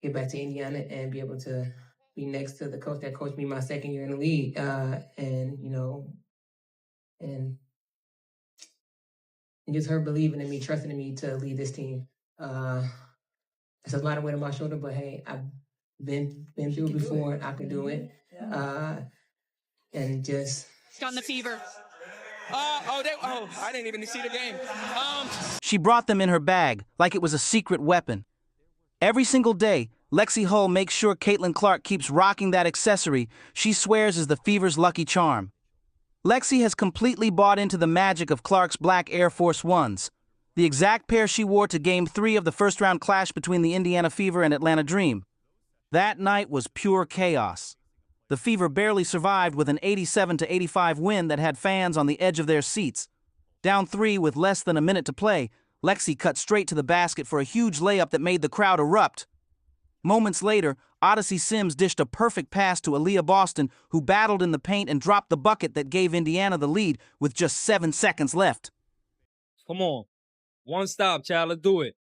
get back to Indiana and be able to be next to the coach that coached me my second year in the league, and just her believing in me, trusting in me to lead this team. It's a lot of weight on my shoulder, but hey, I've been through it before. I can do it. And just on the Fever. I didn't even see the game. She brought them in her bag like it was a secret weapon. Every single day, Lexie Hull makes sure Caitlin Clark keeps rocking that accessory she swears is the Fever's lucky charm. Lexie has completely bought into the magic of Clark's black Air Force Ones, the exact pair she wore to Game 3 of the first-round clash between the Indiana Fever and Atlanta Dream. That night was pure chaos. The Fever barely survived with an 87-85 win that had fans on the edge of their seats. Down 3 with less than a minute to play, Lexie cut straight to the basket for a huge layup that made the crowd erupt. Moments later, Odyssey Sims dished a perfect pass to Aaliyah Boston, who battled in the paint and dropped the bucket that gave Indiana the lead with just 7 seconds left. Come on. One stop, child. Let's do it.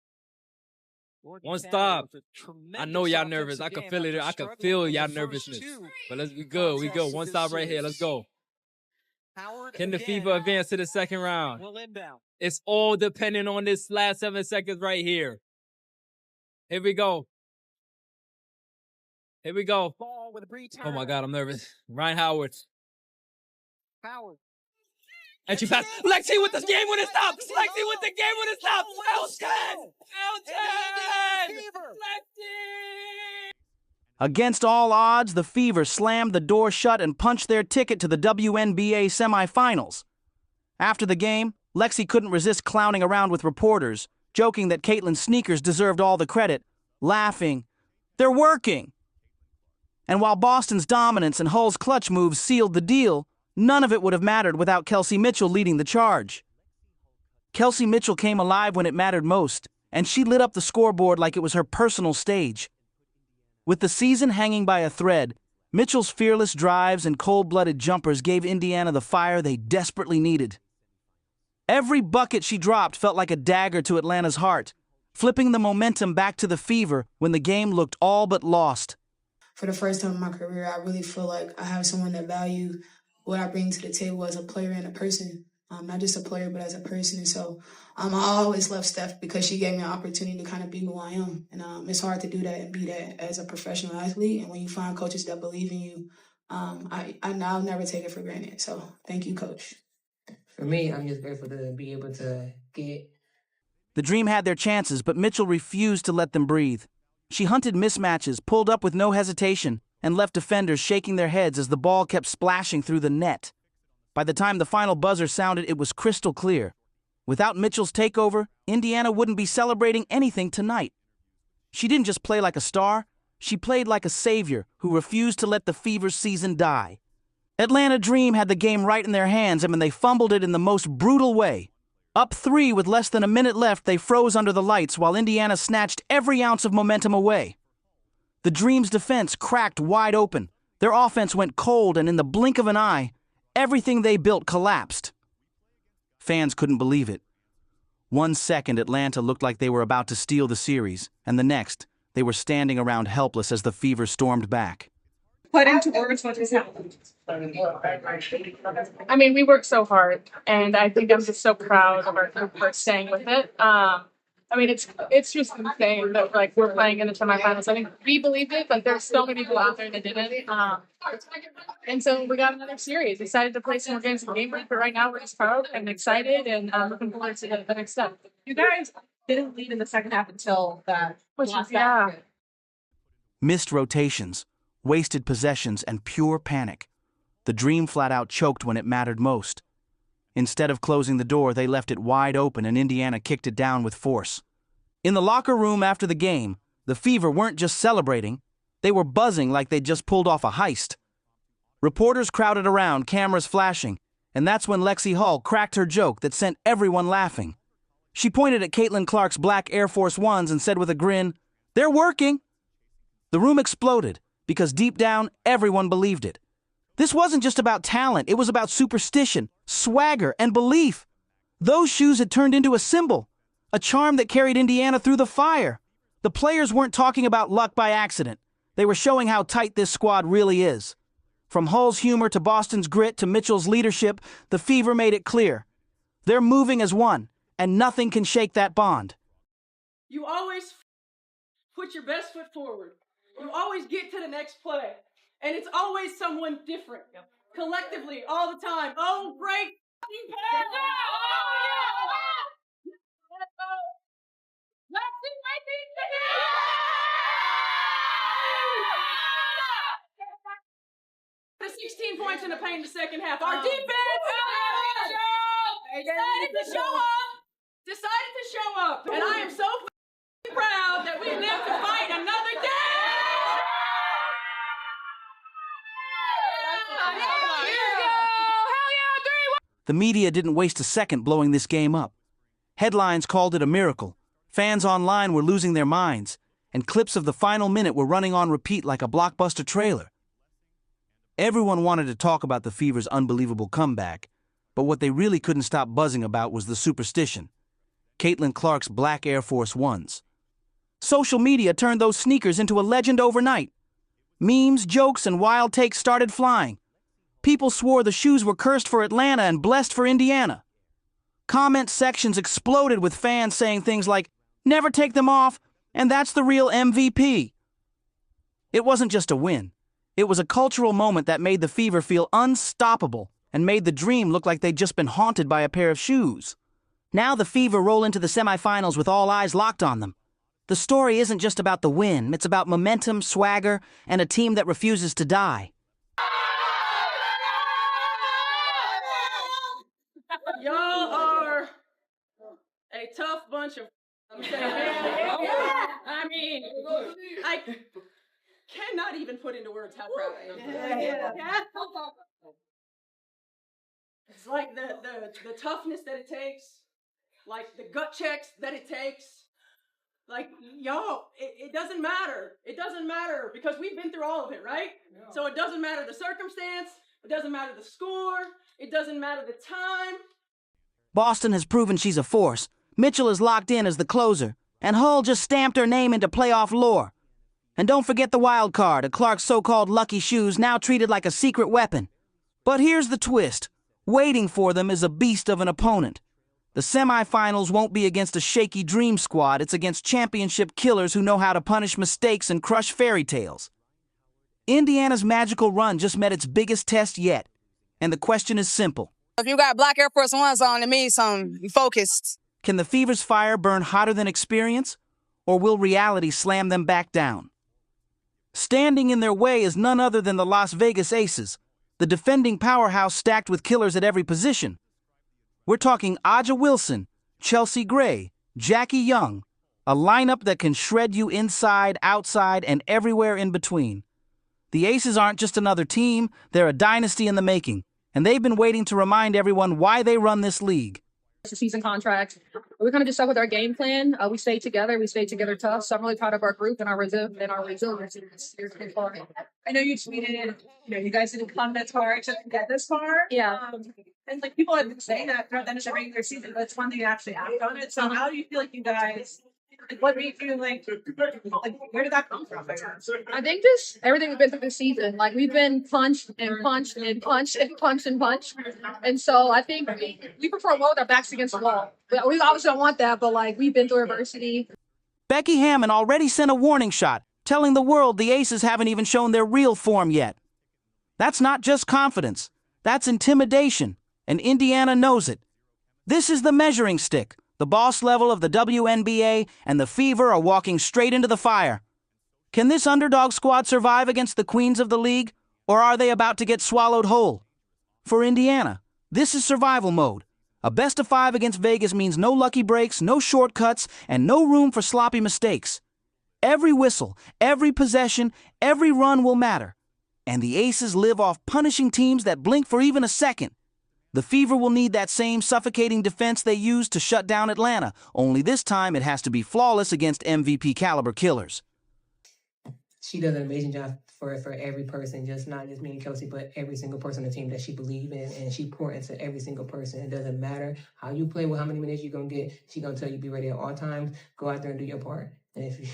One stop. I know y'all nervous. I can feel it. I can feel y'all nervousness. But let's be good. We go. One stop right here. Let's go. Can the Fever advance to the second round? It's all depending on this last 7 seconds right here. Here we go. Here we go. Oh my God, I'm nervous. Ryan Howard. And she passed. Lexie with the game-winning stop. Lexie with the game-winning stop. Elton! Lexie! Against all odds, the Fever slammed the door shut and punched their ticket to the WNBA semifinals. After the game, Lexie couldn't resist clowning around with reporters, joking that Caitlin's sneakers deserved all the credit, laughing, "They're working!" And while Boston's dominance and Hull's clutch moves sealed the deal, none of it would have mattered without Kelsey Mitchell leading the charge. Kelsey Mitchell came alive when it mattered most, and she lit up the scoreboard like it was her personal stage. With the season hanging by a thread, Mitchell's fearless drives and cold-blooded jumpers gave Indiana the fire they desperately needed. Every bucket she dropped felt like a dagger to Atlanta's heart, flipping the momentum back to the Fever when the game looked all but lost. For the first time in my career, I really feel like I have someone that values what I bring to the table as a player and a person. Not just a player, but as a person. And so I always love Steph because she gave me an opportunity to kind of be who I am. And it's hard to do that and be that as a professional athlete. And when you find coaches that believe in you, I'll never take it for granted. So thank you, Coach. For me, I'm just grateful to be able to get. The Dream had their chances, but Mitchell refused to let them breathe. She hunted mismatches, pulled up with no hesitation, and left defenders shaking their heads as the ball kept splashing through the net. By the time the final buzzer sounded, it was crystal clear. Without Mitchell's takeover, Indiana wouldn't be celebrating anything tonight. She didn't just play like a star, she played like a savior who refused to let the Fever's season die. Atlanta Dream had the game right in their hands, and when they fumbled it in the most brutal way. Up 3 with less than a minute left, they froze under the lights while Indiana snatched every ounce of momentum away. The Dream's defense cracked wide open. Their offense went cold, and in the blink of an eye, everything they built collapsed. Fans couldn't believe it. 1 second, Atlanta looked like they were about to steal the series, and the next, they were standing around helpless as the Fever stormed back. Put into words what has happened. I mean, we worked so hard, and I think I'm just so proud of our group for staying with it. I mean, it's just insane that we're playing in the semifinals. I mean, we believed it, but there's so many people out there that didn't. And so we got another series. Decided to play some more games in Game Week, but right now we're just proud and excited and looking forward to the next step. You guys didn't lead in the second half until that last basket. Missed rotations, wasted possessions, and pure panic. The Dream flat out choked when it mattered most. Instead of closing the door, they left it wide open and Indiana kicked it down with force. In the locker room after the game, the Fever weren't just celebrating, they were buzzing like they'd just pulled off a heist. Reporters crowded around, cameras flashing, and that's when Lexie Hull cracked her joke that sent everyone laughing. She pointed at Caitlin Clark's black Air Force Ones and said with a grin, "They're working!" The room exploded because deep down, everyone believed it. This wasn't just about talent, it was about superstition, swagger, and belief. Those shoes had turned into a symbol, a charm that carried Indiana through the fire. The players weren't talking about luck by accident. They were showing how tight this squad really is. From Hull's humor to Boston's grit to Mitchell's leadership, the Fever made it clear. They're moving as one, and nothing can shake that bond. You always put your best foot forward. You always get to the next play. And it's always someone different. Collectively, all the time. Oh, great pass! The 16 points in the paint in the second half. Our defense decided to show up. And I am so proud that we lived to fight another day. The media didn't waste a second blowing this game up. Headlines called it a miracle. Fans online were losing their minds, and clips of the final minute were running on repeat like a blockbuster trailer. Everyone wanted to talk about the Fever's unbelievable comeback, but what they really couldn't stop buzzing about was the superstition. Caitlin Clark's black Air Force Ones. Social media turned those sneakers into a legend overnight. Memes, jokes, and wild takes started flying. People swore the shoes were cursed for Atlanta and blessed for Indiana. Comment sections exploded with fans saying things like, "Never take them off," and "That's the real MVP." It wasn't just a win. It was a cultural moment that made the Fever feel unstoppable and made the dream look like they'd just been haunted by a pair of shoes. Now the Fever roll into the semifinals with all eyes locked on them. The story isn't just about the win, it's about momentum, swagger, and a team that refuses to die. Y'all are a tough bunch of. I mean, I cannot even put into words how proud I am. It's like the toughness that it takes, like the gut checks that it takes. Like, y'all, it doesn't matter. It doesn't matter because we've been through all of it, right? Yeah. So it doesn't matter the circumstance. It doesn't matter the score. It doesn't matter the time. Boston has proven she's a force. Mitchell is locked in as the closer, and Hull just stamped her name into playoff lore. And don't forget the wild card, Clark's so-called lucky shoes now treated like a secret weapon. But here's the twist. Waiting for them is a beast of an opponent. The semifinals won't be against a shaky dream squad, it's against championship killers who know how to punish mistakes and crush fairy tales. Indiana's magical run just met its biggest test yet, and the question is simple. If you got black Air Force Ones on, it means something. You focused. Can the Fever's fire burn hotter than experience, or will reality slam them back down? Standing in their way is none other than the Las Vegas Aces, the defending powerhouse stacked with killers at every position. We're talking Aja Wilson, Chelsea Gray, Jackie Young, a lineup that can shred you inside, outside, and everywhere in between. The Aces aren't just another team, they're a dynasty in the making, and they've been waiting to remind everyone why they run this league. It's a season contract. We kind of just stuck with our game plan. We stayed together. We stayed together tough. So I'm really proud of our group and our resilience this year so far. I know you tweeted, you guys didn't come that far to get this far. Yeah. And like people have been saying that throughout the end of the regular season, but it's one thing to actually act on it. So how do you feel like you guys? What made you like? Where did that come from? I think just everything we've been through this season. Like we've been punched and punched and punched and punched and punched, and so I think we prefer more with our backs against the wall. We obviously don't want that, but like we've been through adversity. Becky Hammond already sent a warning shot, telling the world the Aces haven't even shown their real form yet. That's not just confidence, that's intimidation, and Indiana knows it. This is the measuring stick. The boss level of the WNBA and the Fever are walking straight into the fire. Can this underdog squad survive against the queens of the league, or are they about to get swallowed whole? For Indiana, this is survival mode. A best of 5 against Vegas means no lucky breaks, no shortcuts, and no room for sloppy mistakes. Every whistle, every possession, every run will matter. And the Aces live off punishing teams that blink for even a second. The Fever will need that same suffocating defense they used to shut down Atlanta, only this time it has to be flawless against MVP-caliber killers. She does an amazing job for every person, not just me and Kelsey, but every single person on the team that she believes in, and she pours into every single person. It doesn't matter how you play, how many minutes you're going to get. She's going to tell you be ready at all times. Go out there and do your part. And if you,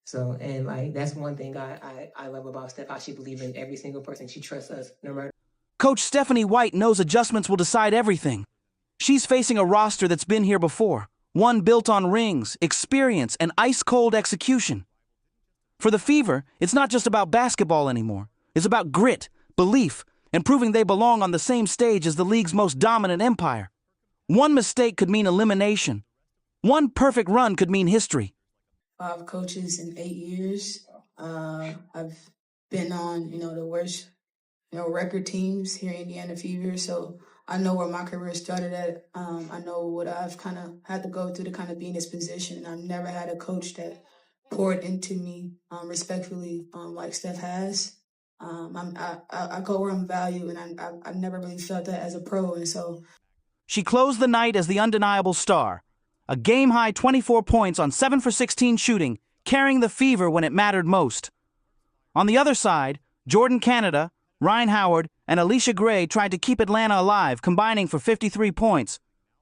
so, and like, that's one thing I love about Steph, how she believes in every single person. She trusts us no matter. Coach Stephanie White knows adjustments will decide everything. She's facing a roster that's been here before, one built on rings, experience, and ice-cold execution. For the Fever, it's not just about basketball anymore. It's about grit, belief, and proving they belong on the same stage as the league's most dominant empire. One mistake could mean elimination. One perfect run could mean history. 5 coaches in 8 years. I've been on, the worst, record teams here in Indiana Fever. So I know where my career started at. I know what I've kind of had to go through to kind of be in this position. I've never had a coach that poured into me respectfully like Steph has. I go where I'm valued, and I never really felt that as a pro. And so she closed the night as the undeniable star. A game-high 24 points on 7 for 16 shooting, carrying the Fever when it mattered most. On the other side, Jordan Canada, Ryan Howard, and Alicia Gray tried to keep Atlanta alive, combining for 53 points.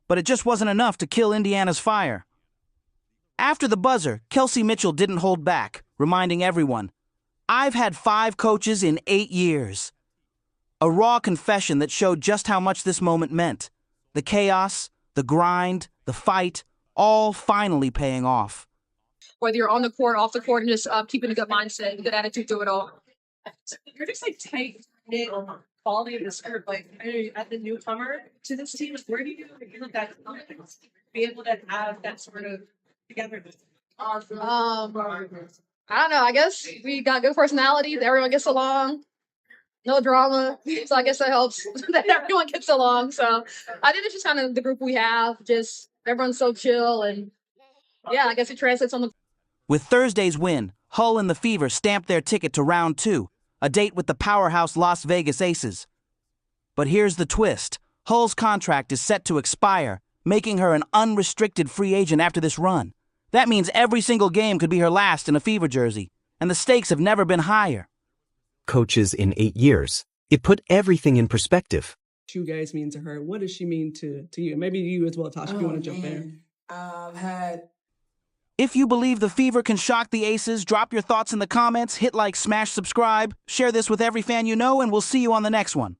But it just wasn't enough to kill Indiana's fire. After the buzzer, Kelsey Mitchell didn't hold back, reminding everyone, "I've had 5 coaches in 8 years." A raw confession that showed just how much this moment meant. The chaos, the grind, the fight, all finally paying off. Whether you're on the court, off the court, and just keeping a good mindset, good attitude to it all. You're just like tight knit quality of this group. Like at the newcomer to this team, where do you feel like that confidence? Be able to have that sort of togetherness. I don't know. I guess we got good personalities. Everyone gets along. No drama. So I guess that helps that everyone gets along. So I think it's just kind of the group we have. Just everyone's so chill, and yeah, I guess it translates on the. With Thursday's win, Hull and the Fever stamped their ticket to round 2, a date with the powerhouse Las Vegas Aces. But here's the twist. Hull's contract is set to expire, making her an unrestricted free agent after this run. That means every single game could be her last in a Fever jersey, and the stakes have never been higher. Coaches in 8 years. It put everything in perspective. You guys mean to her? What does she mean to you? Maybe you as well, Tasha, if you want to jump in. I've had. If you believe the Fever can shock the Aces, drop your thoughts in the comments, hit like, smash subscribe, share this with every fan you know, and we'll see you on the next one.